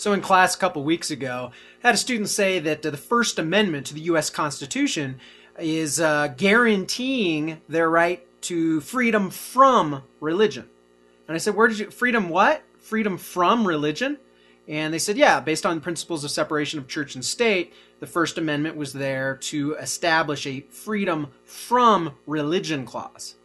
So in class a couple weeks ago, I had a student say that the First Amendment to the U.S. Constitution is guaranteeing their right to freedom from religion. And I said, freedom what? Freedom from religion? And they said, yeah, based on principles of separation of church and state, the First Amendment was there to establish a freedom from religion clause.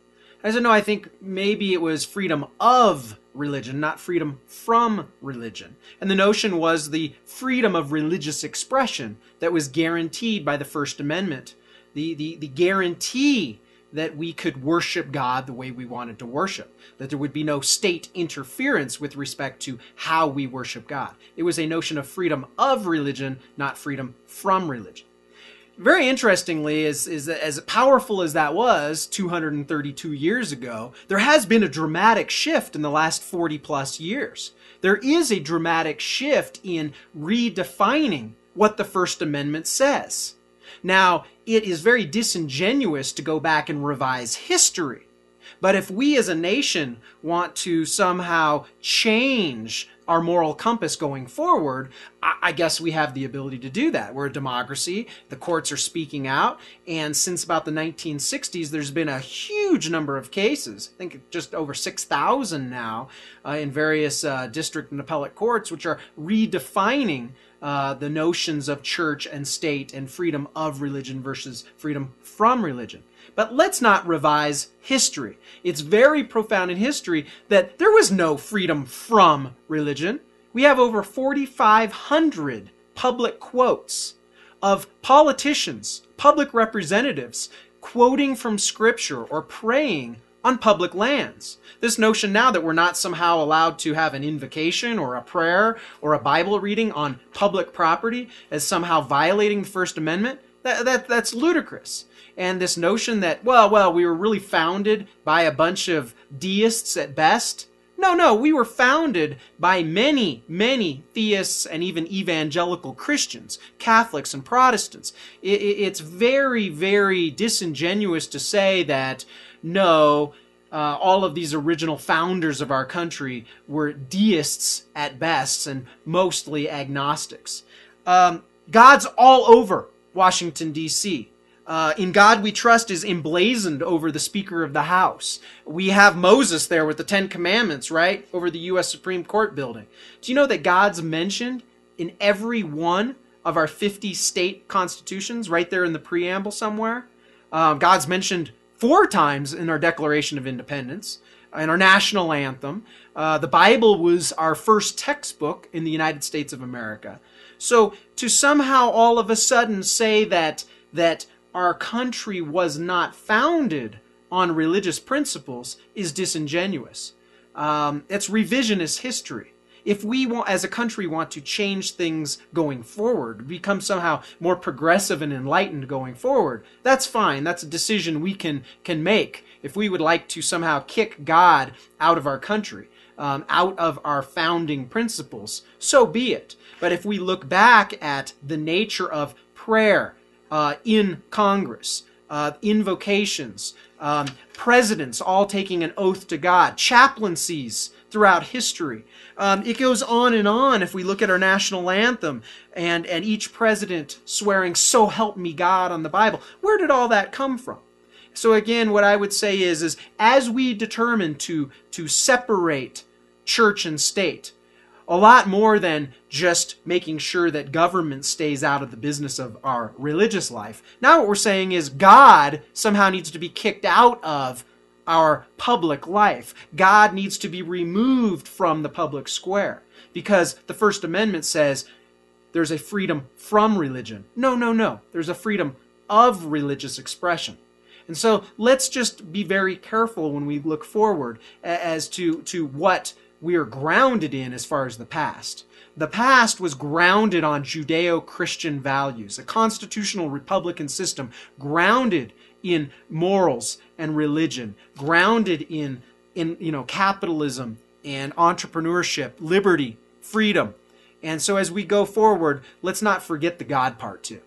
I said, no, I think maybe it was freedom of religion, not freedom from religion. And the notion was the freedom of religious expression that was guaranteed by the First Amendment. The guarantee that we could worship God the way we wanted to worship, that there would be no state interference with respect to how we worship God. It was a notion of freedom of religion, not freedom from religion. Very interestingly, as powerful as that was 232 years ago, there has been a dramatic shift in the last 40 plus years. There is a dramatic shift in redefining what the First Amendment says. Now, it is very disingenuous to go back and revise history. But if we as a nation want to somehow change our moral compass going forward, I guess we have the ability to do that. We're a democracy. The courts are speaking out. And since about the 1960s, there's been a huge number of cases, I think just over 6,000 now, in various district and appellate courts, which are redefining the notions of church and state and freedom of religion versus freedom from religion. But let's not revise history. It's very profound in history that there was no freedom from religion. We have over 4,500 public quotes of politicians, public representatives, quoting from Scripture or praying on public lands. This notion now that we're not somehow allowed to have an invocation or a prayer or a Bible reading on public property as somehow violating the First Amendment, that's ludicrous. And this notion that, well, we were really founded by a bunch of deists at best. No, we were founded by many, many theists and even evangelical Christians, Catholics and Protestants. It's very, very disingenuous to say that, no, all of these original founders of our country were deists at best and mostly agnostics. God's all over Washington, D.C. In God We Trust is emblazoned over the Speaker of the House. We have Moses there with the Ten Commandments, right, over the U.S. Supreme Court building. Do you know that God's mentioned in every one of our 50 state constitutions, right there in the preamble somewhere? God's mentioned 4 times in our Declaration of Independence, in our national anthem. The Bible was our first textbook in the United States of America. So to somehow all of a sudden say that our country was not founded on religious principles is disingenuous. It's revisionist history. If we want, as a country, want to change things going forward, become somehow more progressive and enlightened going forward, that's fine. That's a decision we can make. If we would like to somehow kick God out of our country, out of our founding principles, so be it. But if we look back at the nature of prayer, in Congress, invocations, presidents all taking an oath to God, chaplaincies throughout history. It goes on if we look at our national anthem and each president swearing, "So help me God," on the Bible. Where did all that come from? So again, what I would say is as we determine to separate church and state, a lot more than just making sure that government stays out of the business of our religious life. Now what we're saying is God somehow needs to be kicked out of our public life. God needs to be removed from the public square because the First Amendment says there's a freedom from religion. No. There's a freedom of religious expression. And so let's just be very careful when we look forward as to what we are grounded in as far as the past. The past was grounded on Judeo-Christian values, a constitutional republican system grounded in morals and religion, grounded in capitalism and entrepreneurship, liberty, freedom. And so as we go forward, let's not forget the God part too.